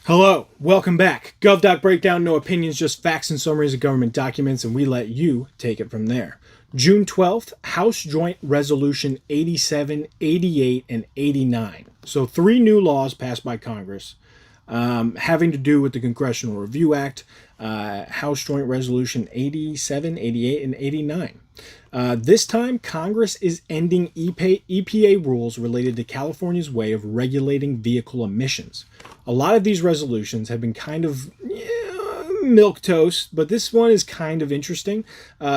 Hello, welcome back. GovDoc Breakdown, no opinions, just facts and summaries of government documents, and we let you take it from there. June 12th, House Joint Resolution 87, 88, and 89. So 3 new laws passed by Congress having to do with the Congressional Review Act, House Joint Resolution 87, 88, and 89. This time, Congress is ending EPA rules related to California's way of regulating vehicle emissions. A lot of these resolutions have been kind of milquetoast, but this one is kind of interesting.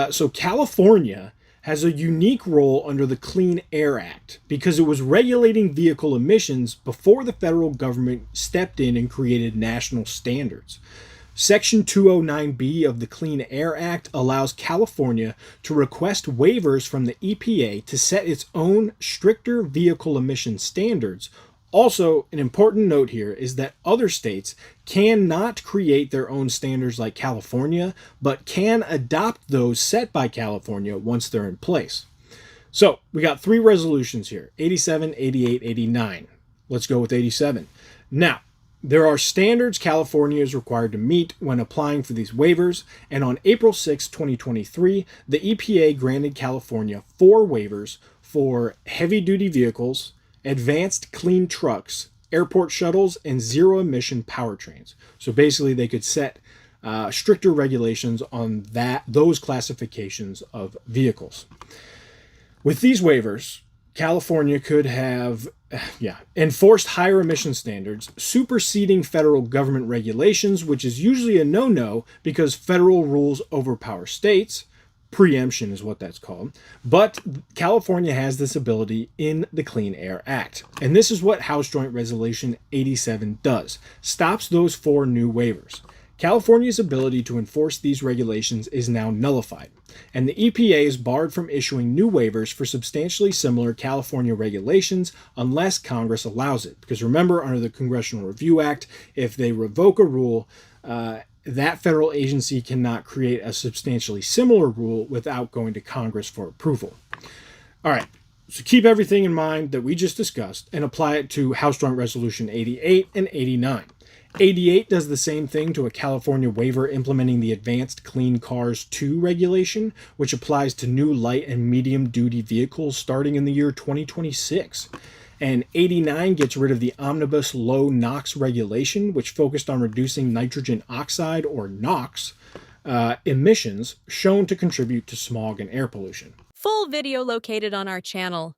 So California has a unique role under the Clean Air Act because it was regulating vehicle emissions before the federal government stepped in and created national standards. Section 209B of the Clean Air Act allows California to request waivers from the EPA to set its own stricter vehicle emission standards. Also, an important note here is that other states cannot create their own standards like California, but can adopt those set by California once they're in place. So, we got 3 resolutions here, 87, 88, 89. Let's go with 87. Now, there are standards California is required to meet when applying for these waivers, and on April 6, 2023, the EPA granted California 4 waivers for heavy-duty vehicles, advanced clean trucks, airport shuttles, and zero-emission powertrains. So basically, they could set stricter regulations on those classifications of vehicles. With these waivers, California could have enforced higher emission standards, superseding federal government regulations, which is usually a no-no because federal rules overpower states. Preemption is what that's called. But California has this ability in the Clean Air Act. And this is what House Joint Resolution 87 does. Stops those 4 new waivers. California's ability to enforce these regulations is now nullified, and the EPA is barred from issuing new waivers for substantially similar California regulations unless Congress allows it. Because remember, under the Congressional Review Act, if they revoke a rule, that federal agency cannot create a substantially similar rule without going to Congress for approval. All right, so keep everything in mind that we just discussed and apply it to House Joint Resolution 88 and 89. 88 does the same thing to a California waiver implementing the Advanced Clean Cars 2 regulation, which applies to new light and medium duty vehicles starting in the year 2026. And 89 gets rid of the Omnibus Low NOx regulation, which focused on reducing nitrogen oxide, or NOx, emissions shown to contribute to smog and air pollution. Full video located on our channel.